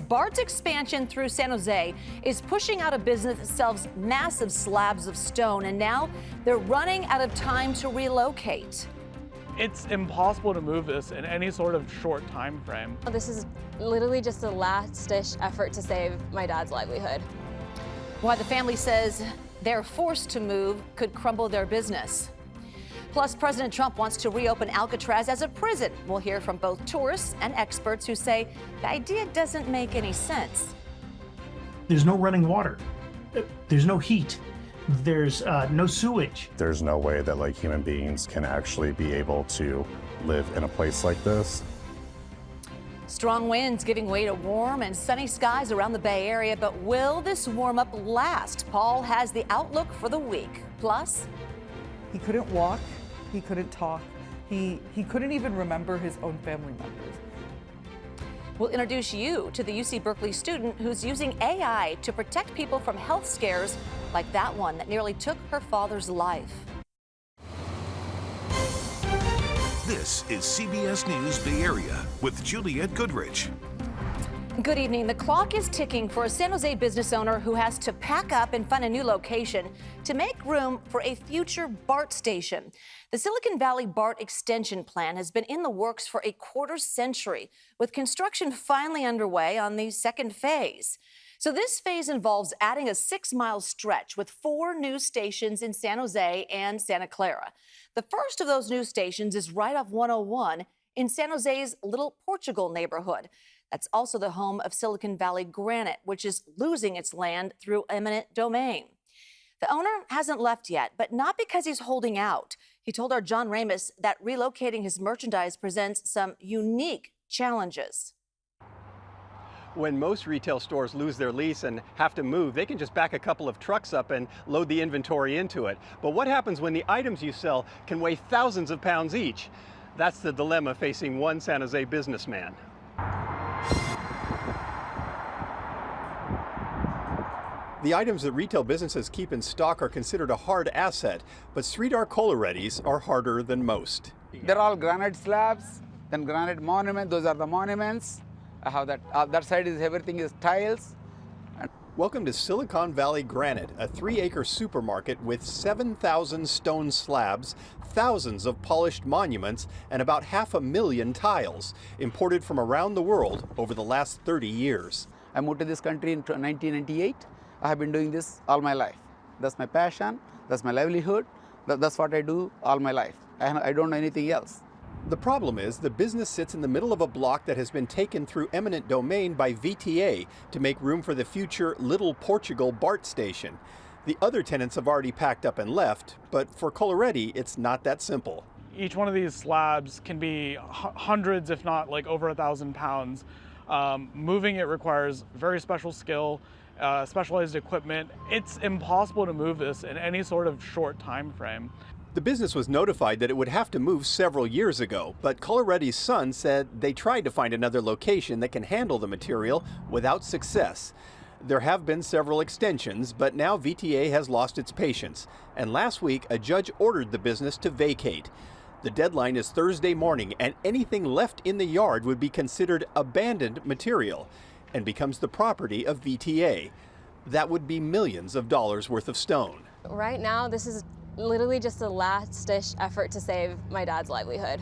BART's expansion through San Jose is pushing out a business that sells massive slabs of stone, and now they're running out of time to relocate. It's impossible to move this in any sort of short time frame. This is literally just a last-ditch effort to save my dad's livelihood. Why the family says they're forced to move could crumble their business. Plus, President Trump wants to reopen Alcatraz as a prison. We'll hear from both tourists and experts who say the idea doesn't make any sense. There's no running water. There's no heat. There's no sewage. There's no way that human beings can actually be able to live in a place like this. Strong winds giving way to warm and sunny skies around the Bay Area, but will this warm up last? Paul has the outlook for the week. Plus, he couldn't walk, he couldn't talk, he couldn't even remember his own family members. We'll introduce you to the UC Berkeley student who's using AI to protect people from health scares like that one that nearly took her father's life. This is CBS News Bay Area with Juliette Goodrich. Good evening. The clock is ticking for a San Jose business owner who has to pack up and find a new location to make room for a future BART station. The Silicon Valley BART extension plan has been in the works for a quarter century, with construction finally underway on the second phase. So this phase involves adding a 6-mile stretch with 4 new stations in San Jose and Santa Clara. The first of those new stations is right off 101 in San Jose's Little Portugal neighborhood. That's also the home of Silicon Valley Granite, which is losing its land through eminent domain. The owner hasn't left yet, but not because he's holding out. He told our John Ramus that relocating his merchandise presents some unique challenges. When most retail stores lose their lease and have to move, they can just back a couple of trucks up and load the inventory into it. But what happens when the items you sell can weigh thousands of pounds each? That's the dilemma facing one San Jose businessman. The items that retail businesses keep in stock are considered a hard asset, but street art Colorettis are harder than most. They're all granite slabs, then granite monument, those are the monuments. I have that side is everything is tiles. Welcome to Silicon Valley Granite, a 3-acre supermarket with 7,000 stone slabs, thousands of polished monuments, and about 500,000 tiles, imported from around the world over the last 30 years. I moved to this country in 1998. I have been doing this all my life. That's my passion, that's my livelihood, that's what I do all my life. I don't know anything else. The problem is the business sits in the middle of a block that has been taken through eminent domain by VTA to make room for the future Little Portugal BART station. The other tenants have already packed up and left, but for Coloretti, it's not that simple. Each one of these slabs can be hundreds, if not over 1,000 pounds. Moving it requires very special skill, specialized equipment. It's impossible to move this in any sort of short time frame. The business was notified that it would have to move several years ago, but Coloretti's son said they tried to find another location that can handle the material without success. There have been several extensions, but now VTA has lost its patience. And last week, a judge ordered the business to vacate. The deadline is Thursday morning, and anything left in the yard would be considered abandoned material and becomes the property of VTA. That would be millions of dollars worth of stone. Right now, this is literally just a last-ditch effort to save my dad's livelihood.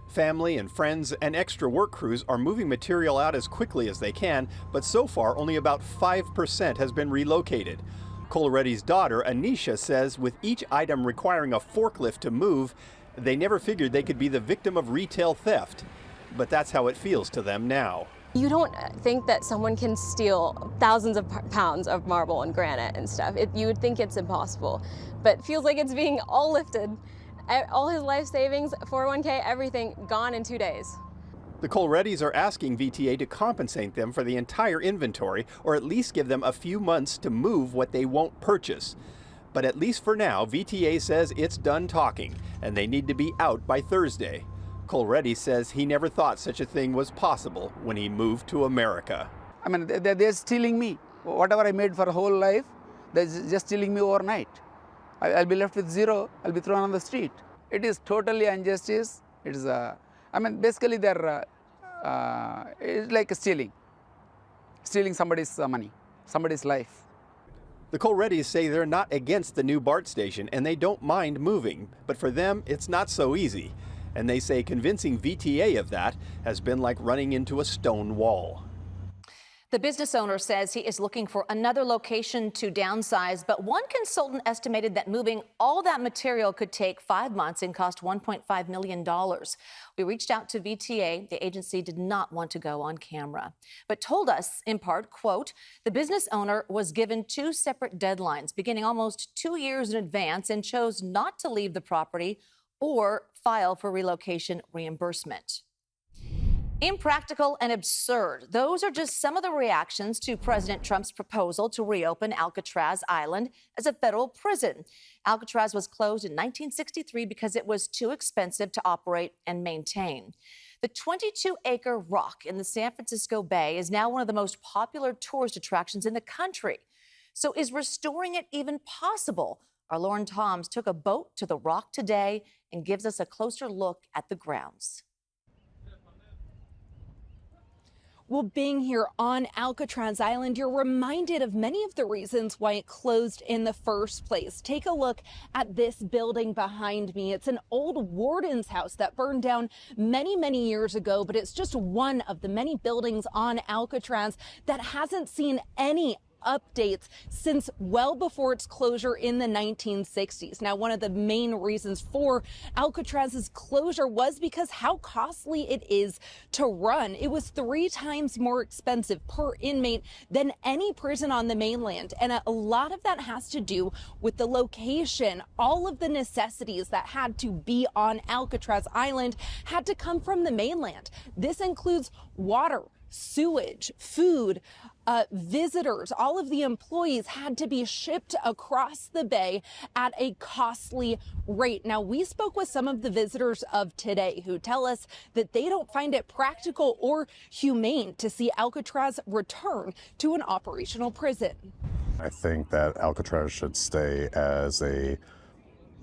Family and friends and extra work crews are moving material out as quickly as they can, but so far only about 5% has been relocated. Coloretti's daughter, Anisha, says with each item requiring a forklift to move, they never figured they could be the victim of retail theft. But that's how it feels to them now. You don't think that someone can steal thousands of pounds of marble and granite and stuff. You would think it's impossible, but it feels like it's being all lifted. All his life savings, 401k, everything gone in 2 days. The Colorettis are asking VTA to compensate them for the entire inventory, or at least give them a few months to move what they won't purchase. But at least for now, VTA says it's done talking, and they need to be out by Thursday. Coloretti says he never thought such a thing was possible when he moved to America. I mean, they're stealing me. Whatever I made for a whole life, they're just stealing me overnight. I'll be left with zero. I'll be thrown on the street. It is totally injustice. It is, basically they're, it's like stealing. stealing somebody's money, somebody's life. The Colredis say they're not against the new BART station and they don't mind moving, but for them, it's not so easy. And they say convincing VTA of that has been like running into a stone wall. The business owner says he is looking for another location to downsize, but one consultant estimated that moving all that material could take 5 months and cost $1.5 million. We reached out to VTA. The agency did not want to go on camera, but told us, in part, quote, the business owner was given 2 separate deadlines beginning almost 2 years in advance and chose not to leave the property or file for relocation reimbursement. Impractical and absurd. Those are just some of the reactions to President Trump's proposal to reopen Alcatraz Island as a federal prison. Alcatraz was closed in 1963 because it was too expensive to operate and maintain. The 22-acre rock in the San Francisco Bay is now one of the most popular tourist attractions in the country. So is restoring it even possible? Our Lauren Toms took a boat to the rock today and gives us a closer look at the grounds. Well, being here on Alcatraz Island, you're reminded of many of the reasons why it closed in the first place. Take a look at this building behind me. It's an old warden's house that burned down many, many years ago, but it's just one of the many buildings on Alcatraz that hasn't seen any updates since well before its closure in the 1960s. Now, one of the main reasons for Alcatraz's closure was because how costly it is to run. It was 3 times more expensive per inmate than any prison on the mainland. And a lot of that has to do with the location. All of the necessities that had to be on Alcatraz Island had to come from the mainland. This includes water, sewage, food, visitors. All of the employees had to be shipped across the bay at a costly rate. Now, we spoke with some of the visitors of today who tell us that they don't find it practical or humane to see Alcatraz return to an operational prison. I think that Alcatraz should stay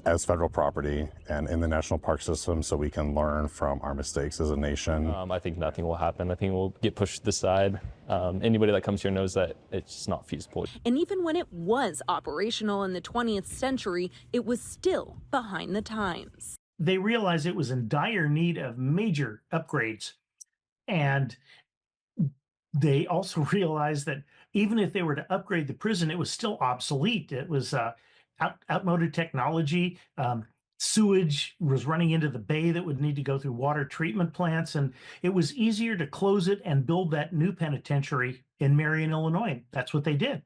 as federal property and in the national park system so we can learn from our mistakes as a nation. I think nothing will happen. I think we'll get pushed to the side. Anybody that comes here knows that it's just not feasible. And even when it was operational in the 20th century, it was still behind the times. They realized it was in dire need of major upgrades. And they also realized that even if they were to upgrade the prison, it was still obsolete. It was outmoded technology. Sewage was running into the bay that would need to go through water treatment plants. And it was easier to close it and build that new penitentiary in Marion, Illinois. That's what they did.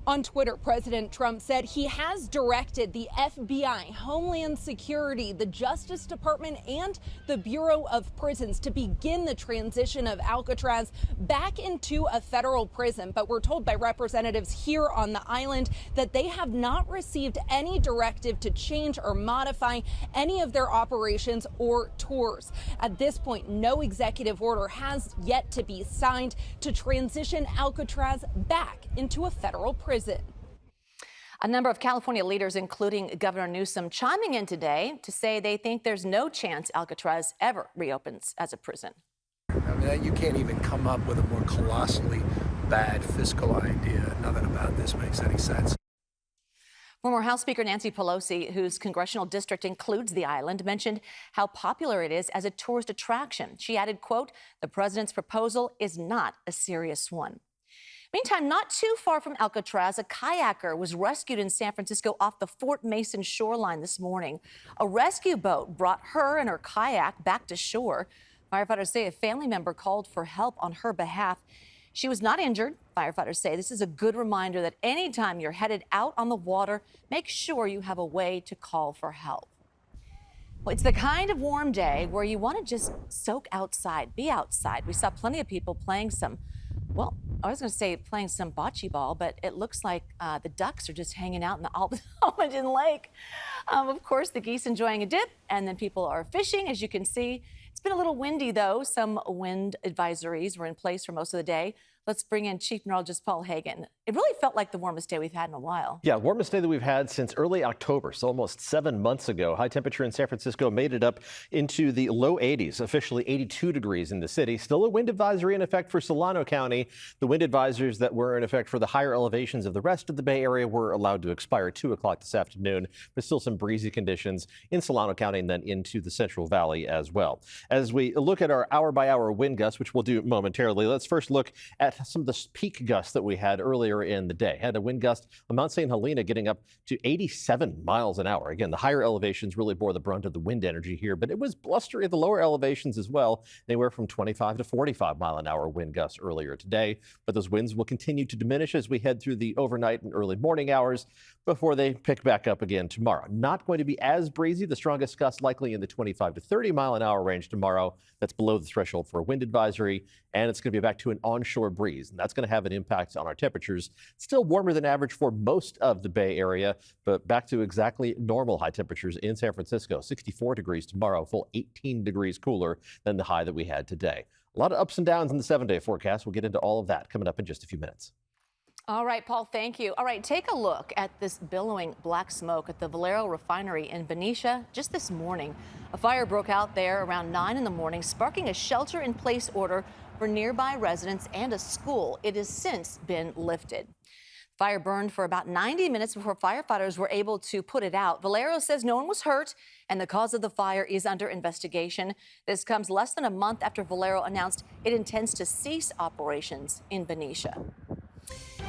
On Twitter, President Trump said he has directed the FBI, Homeland Security, the Justice Department, and the Bureau of Prisons to begin the transition of Alcatraz back into a federal prison. But we're told by representatives here on the island that they have not received any directive to change or modify any of their operations or tours. At this point, no executive order has yet to be signed to transition Alcatraz back into a federal prison. A number of California leaders, including Governor Newsom, chiming in today to say they think there's no chance Alcatraz ever reopens as a prison. I mean, you can't even come up with a more colossally bad fiscal idea. Nothing about this makes any sense. Former House Speaker Nancy Pelosi, whose congressional district includes the island, mentioned how popular it is as a tourist attraction. She added, quote, the president's proposal is not a serious one. Meantime, not too far from Alcatraz, a kayaker was rescued in San Francisco off the Fort Mason shoreline this morning. A rescue boat brought her and her kayak back to shore. Firefighters say a family member called for help on her behalf. She was not injured. Firefighters say this is a good reminder that anytime you're headed out on the water, make sure you have a way to call for help. Well, it's the kind of warm day where you want to just soak outside, be outside. We saw plenty of people playing some, well, I was going to say playing some bocce ball, but it looks like the ducks are just hanging out in the Almaden Lake. Of course, the geese enjoying a dip, and then people are fishing, as you can see. It's been a little windy, though. Some wind advisories were in place for most of the day. Let's bring in Chief Neurologist Paul Hagan. It really felt like the warmest day we've had in a while. Yeah, warmest day that we've had since early October, so almost 7 months ago. High temperature in San Francisco made it up into the low 80s, officially 82 degrees in the city. Still a wind advisory in effect for Solano County. The wind advisories that were in effect for the higher elevations of the rest of the Bay Area were allowed to expire at 2 o'clock this afternoon, but still some breezy conditions in Solano County and then into the Central Valley as well. As we look at our hour-by-hour wind gusts, which we'll do momentarily, let's first look at some of the peak gusts that we had earlier in the day. Had a wind gust on Mount St. Helena getting up to 87 miles an hour. Again, the higher elevations really bore the brunt of the wind energy here, but it was blustery at the lower elevations as well. Anywhere from 25 to 45 mile an hour wind gusts earlier today. But those winds will continue to diminish as we head through the overnight and early morning hours before they pick back up again tomorrow. Not going to be as breezy. The strongest gusts likely in the 25 to 30 mile an hour range tomorrow. That's below the threshold for a wind advisory, and it's going to be back to an onshore breeze, and that's going to have an impact on our temperatures. Still warmer than average for most of the Bay Area, but back to exactly normal high temperatures in San Francisco. 64 degrees tomorrow, full 18 degrees cooler than the high that we had today. A lot of ups and downs in the 7-day forecast. We'll get into all of that coming up in just a few minutes. All right, Paul, thank you. All right, take a look at this billowing black smoke at the Valero Refinery in Benicia just this morning. A fire broke out there around 9 in the morning, sparking a shelter-in-place order for nearby residents and a school. It has since been lifted. Fire burned for about 90 minutes before firefighters were able to put it out. Valero says no one was hurt and the cause of the fire is under investigation. This comes less than a month after Valero announced it intends to cease operations in Benicia.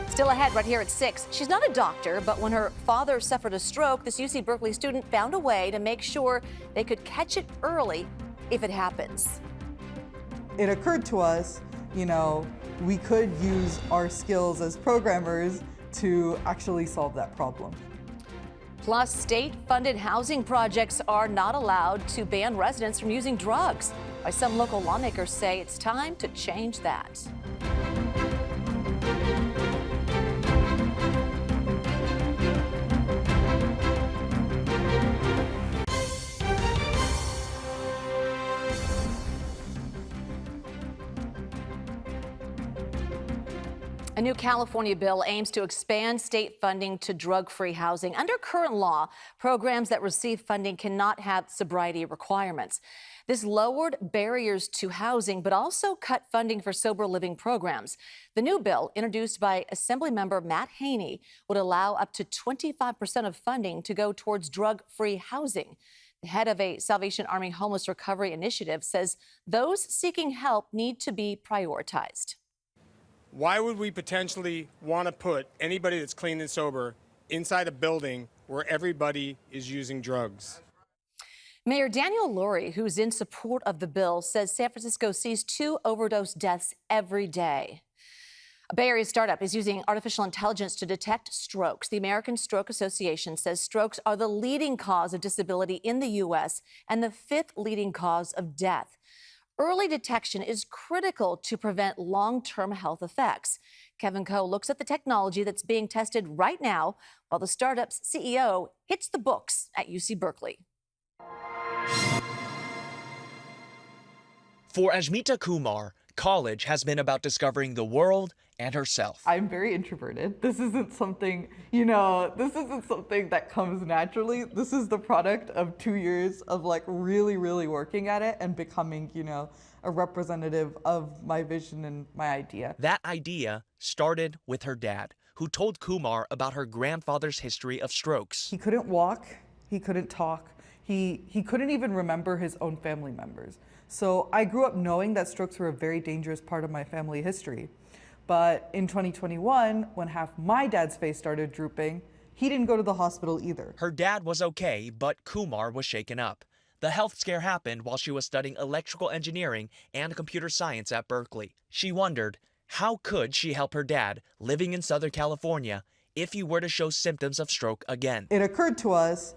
Still ahead right here at 6. She's not a doctor, but when her father suffered a stroke, this UC Berkeley student found a way to make sure they could catch it early if it happens. It occurred to us, we could use our skills as programmers to actually solve that problem. Plus, state-funded housing projects are not allowed to ban residents from using drugs. Why some local lawmakers say it's time to change that. A new California bill aims to expand state funding to drug-free housing. Under current law, programs that receive funding cannot have sobriety requirements. This lowered barriers to housing, but also cut funding for sober living programs. The new bill, introduced by Assemblymember Matt Haney, would allow up to 25% of funding to go towards drug-free housing. The head of a Salvation Army homeless recovery initiative says those seeking help need to be prioritized. Why would we potentially want to put anybody that's clean and sober inside a building where everybody is using drugs? Mayor Daniel Lurie, who's in support of the bill, says San Francisco sees 2 overdose deaths every day. A Bay Area startup is using artificial intelligence to detect strokes. The American Stroke Association says strokes are the leading cause of disability in the U.S. and the 5th leading cause of death. Early detection is critical to prevent long-term health effects. Kevin Coe looks at the technology that's being tested right now while the startup's CEO hits the books at UC Berkeley. For Ajmita Kumar, college has been about discovering the world and herself. I'm very introverted. This isn't something, that comes naturally. This is the product of 2 years of really, really working at it and becoming, a representative of my vision and my idea. That idea started with her dad, who told Kumar about her grandfather's history of strokes. He couldn't walk, he couldn't talk, he couldn't even remember his own family members. So I grew up knowing that strokes were a very dangerous part of my family history. But in 2021, when half my dad's face started drooping, he didn't go to the hospital either. Her dad was okay, but Kumar was shaken up. The health scare happened while she was studying electrical engineering and computer science at Berkeley. She wondered, how could she help her dad, living in Southern California, if he were to show symptoms of stroke again? It occurred to us,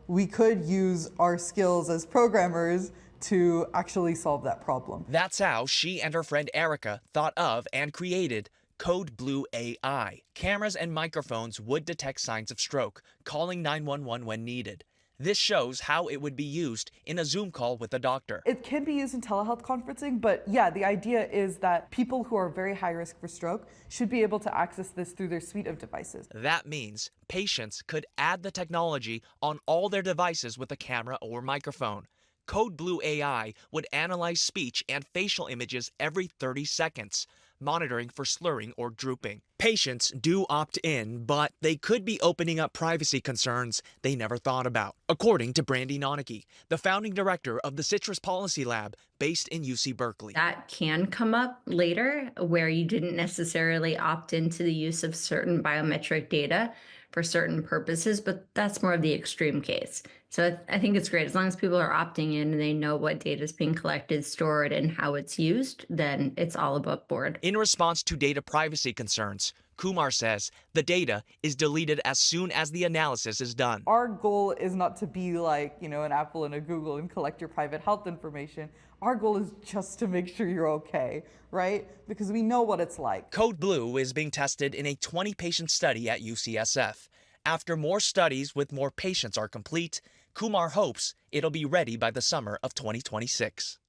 we could use our skills as programmers to actually solve that problem. That's how she and her friend Erica thought of and created Code Blue AI. Cameras and microphones would detect signs of stroke, calling 911 when needed. This shows how it would be used in a Zoom call with a doctor. It can be used in telehealth conferencing, but yeah, the idea is that people who are very high risk for stroke should be able to access this through their suite of devices. That means patients could add the technology on all their devices with a camera or microphone. Code Blue AI would analyze speech and facial images every 30 seconds, monitoring for slurring or drooping. Patients do opt in, but they could be opening up privacy concerns they never thought about. According to Brandy Noneke, the founding director of the Citrus Policy Lab based in UC Berkeley. That can come up later where you didn't necessarily opt into the use of certain biometric data for certain purposes, but that's more of the extreme case. So I think it's great. As long as people are opting in and they know what data is being collected, stored, and how it's used, then it's all above board. In response to data privacy concerns, Kumar says the data is deleted as soon as the analysis is done. Our goal is not to be like, an Apple and a Google and collect your private health information. Our goal is just to make sure you're okay, right? Because we know what it's like. Code Blue is being tested in a 20-patient study at UCSF. After more studies with more patients are complete, Kumar hopes it'll be ready by the summer of 2026.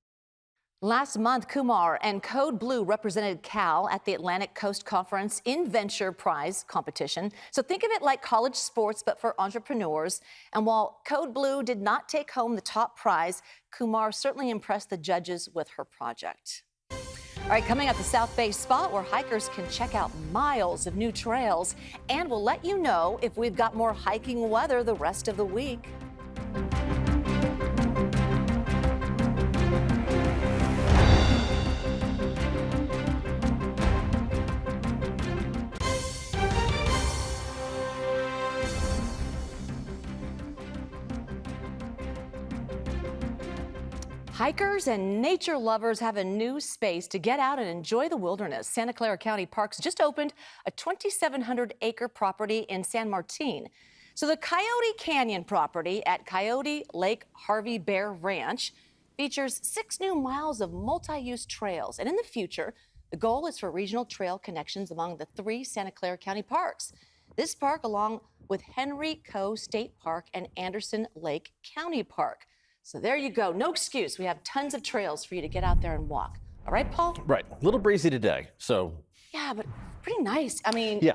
Last month, Kumar and Code Blue represented Cal at the Atlantic Coast Conference InVenture Prize competition. So think of it like college sports, but for entrepreneurs. And while Code Blue did not take home the top prize, Kumar certainly impressed the judges with her project. All right, coming up, the South Bay spot where hikers can check out miles of new trails. And we'll let you know if we've got more hiking weather the rest of the week. Hikers and nature lovers have a new space to get out and enjoy the wilderness. Santa Clara County Parks just opened a 2,700-acre property in San Martin. So the Coyote Canyon property at Coyote Lake Harvey Bear Ranch features 6 new miles of multi-use trails. And in the future, the goal is for regional trail connections among the 3 Santa Clara County parks. This park, along with Henry Coe State Park and Anderson Lake County Park. So there you go. No excuse. We have tons of trails for you to get out there and walk. All right, Paul? Right. A little breezy today, so. Yeah, but pretty nice. I mean, yeah.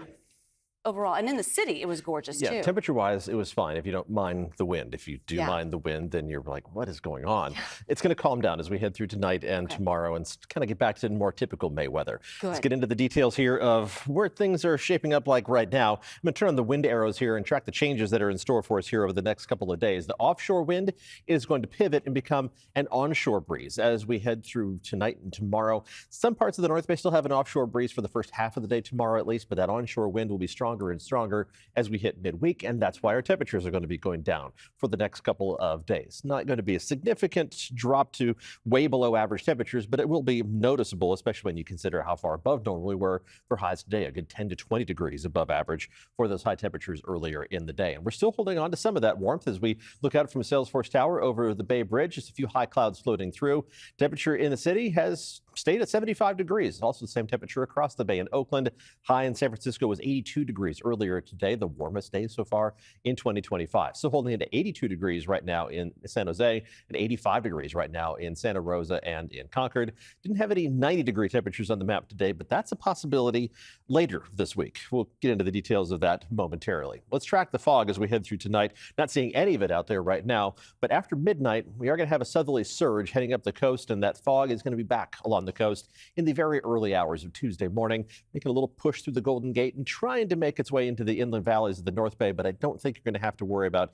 Overall, and in the city, it was gorgeous too. Yeah, temperature-wise, it was fine if you don't mind the wind. If you do mind the wind, then you're like, what is going on? It's going to calm down as we head through tonight and tomorrow and kind of get back to more typical May weather. Good. Let's get into the details here of where things are shaping up like right now. I'm going to turn on the wind arrows here and track the changes that are in store for us here over the next couple of days. The offshore wind is going to pivot and become an onshore breeze as we head through tonight and tomorrow. Some parts of the North Bay still have an offshore breeze for the first half of the day tomorrow at least, but that onshore wind will be stronger and stronger as we hit midweek, and that's why our temperatures are going to be going down for the next couple of days. Not going to be a significant drop to way below average temperatures, but it will be noticeable, especially when you consider how far above normal we were for highs today, a good 10 to 20 degrees above average for those high temperatures earlier in the day. And we're still holding on to some of that warmth as we look out from Salesforce Tower over the Bay Bridge, just a few high clouds floating through. Temperature in the city has stayed at 75 degrees. Also the same temperature across the bay in Oakland. High in San Francisco was 82 degrees earlier today, the warmest day so far in 2025. So holding it to 82 degrees right now in San Jose and 85 degrees right now in Santa Rosa and in Concord. Didn't have any 90-degree temperatures on the map today, but that's a possibility later this week. We'll get into the details of that momentarily. Let's track the fog as we head through tonight. Not seeing any of it out there right now, but after midnight, we are going to have a southerly surge heading up the coast, and that fog is going to be back along the coast in the very early hours of Tuesday morning, making a little push through the Golden Gate and trying to make its way into the inland valleys of the North Bay, but I don't think you're going to have to worry about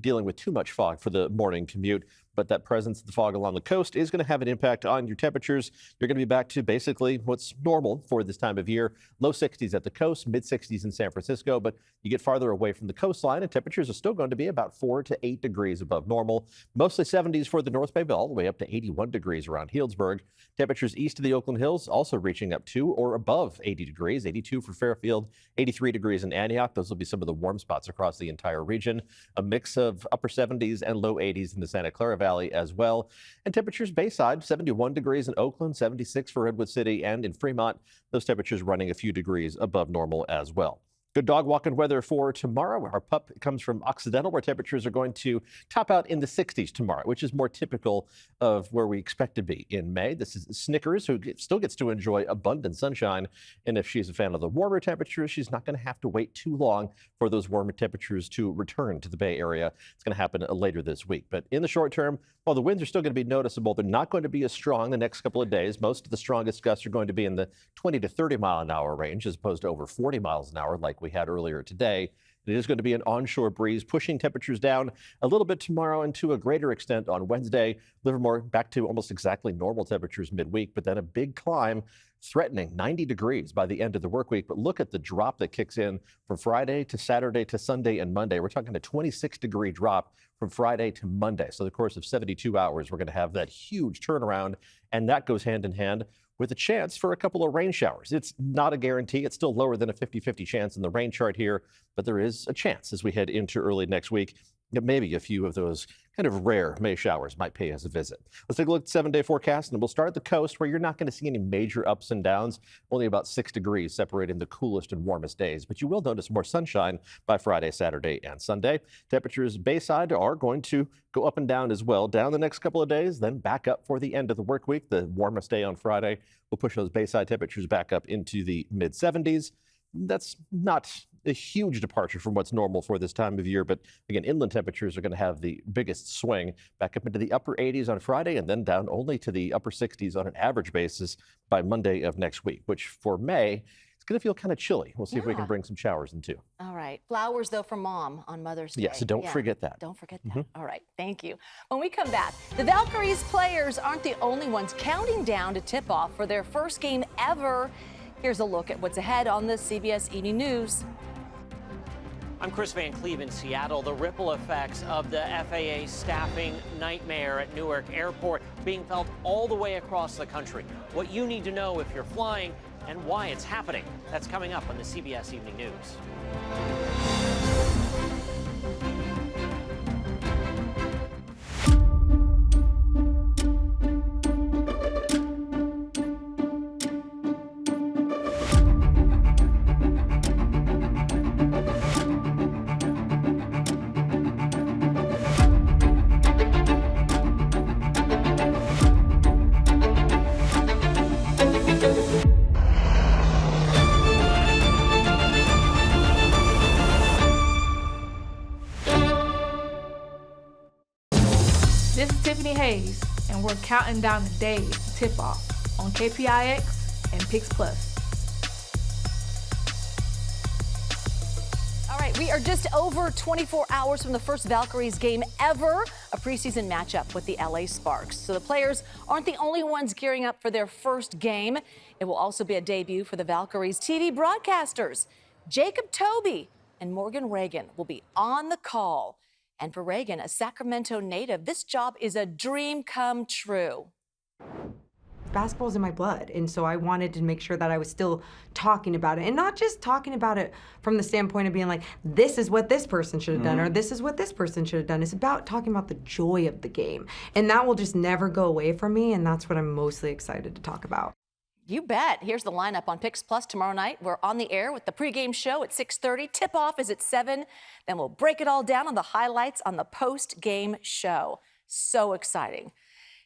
dealing with too much fog for the morning commute. But that presence of the fog along the coast is going to have an impact on your temperatures. You're going to be back to basically what's normal for this time of year. Low 60s at the coast, mid 60s in San Francisco, but you get farther away from the coastline and temperatures are still going to be about 4 to 8 degrees above normal. Mostly 70s for the North Bay, but all the way up to 81 degrees around Healdsburg. Temperatures east of the Oakland Hills also reaching up to or above 80 degrees, 82 for Fairfield, 83 degrees in Antioch. Those will be some of the warm spots across the entire region. A mix of upper 70s and low 80s in the Santa Clara Valley as well. And temperatures Bayside, 71 degrees in Oakland, 76 for Redwood City, and in Fremont, those temperatures running a few degrees above normal as well. Good dog walking weather for tomorrow. Our pup comes from Occidental, where temperatures are going to top out in the 60s tomorrow, which is more typical of where we expect to be in May. This is Snickers, who still gets to enjoy abundant sunshine. And if she's a fan of the warmer temperatures, she's not going to have to wait too long for those warmer temperatures to return to the Bay Area. It's going to happen later this week. But in the short term, while the winds are still going to be noticeable, they're not going to be as strong the next couple of days. Most of the strongest gusts are going to be in the 20 to 30 mile an hour range, as opposed to over 40 miles an hour like we had earlier today. It is going to be an onshore breeze, pushing temperatures down a little bit tomorrow and to a greater extent on Wednesday. Livermore back to almost exactly normal temperatures midweek, but then a big climb threatening 90 degrees by the end of the work week. But look at the drop that kicks in from Friday to Saturday to Sunday and Monday. We're talking a 26-degree drop from Friday to Monday. So the course of 72 hours, we're going to have that huge turnaround, and that goes hand in hand with a chance for a couple of rain showers. It's not a guarantee. It's still lower than a 50-50 chance in the rain chart here, but there is a chance as we head into early next week that maybe a few of those kind of rare May showers might pay us a visit. Let's take a look at the 7-day forecast, and we'll start at the coast, where you're not going to see any major ups and downs, only about 6 degrees separating the coolest and warmest days. But you will notice more sunshine by Friday, Saturday, and Sunday. Temperatures Bayside are going to go up and down as well, down the next couple of days, then back up for the end of the work week. The warmest day on Friday will push those Bayside temperatures back up into the mid-70s. That's not a huge departure from what's normal for this time of year. But again, inland temperatures are going to have the biggest swing, back up into the upper 80s on Friday and then down only to the upper 60s on an average basis by Monday of next week, which for May, it's going to feel kind of chilly. We'll see if we can bring some showers in too. All right. Flowers, though, for Mom on Mother's Day. Yes, so don't forget that. Don't forget that. All right. Thank you. When we come back, the Valkyries players aren't the only ones counting down to tip off for their first game ever. Here's a look at what's ahead on the CBS Evening News. I'm Chris Van Cleve in Seattle. The ripple effects of the FAA staffing nightmare at Newark Airport being felt all the way across the country. What you need to know if you're flying and why it's happening. That's coming up on the CBS Evening News. This is Tiffany Hayes, and we're counting down the days to tip off on KPIX and Pix Plus. All right, we are just over 24 hours from the first Valkyries game ever, a preseason matchup with the LA Sparks. So the players aren't the only ones gearing up for their first game. It will also be a debut for the Valkyries TV broadcasters. Jacob Toby and Morgan Reagan will be on the call. And for Reagan, a Sacramento native, this job is a dream come true. Basketball's in my blood, and so I wanted to make sure that I was still talking about it, and not just talking about it from the standpoint of being like, this is what this person should have done, or this is what this person should have done. It's about talking about the joy of the game, and that will just never go away from me, and that's what I'm mostly excited to talk about. You bet. Here's the lineup on Pix Plus tomorrow night. We're on the air with the pregame show at 6:30. Tip-off is at 7. Then we'll break it all down on the highlights on the post-game show. So exciting.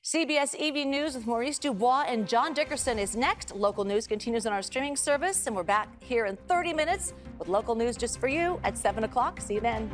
CBS Evening News with Maurice Dubois and John Dickerson is next. Local news continues on our streaming service, and we're back here in 30 minutes with local news just for you at 7 o'clock. See you then.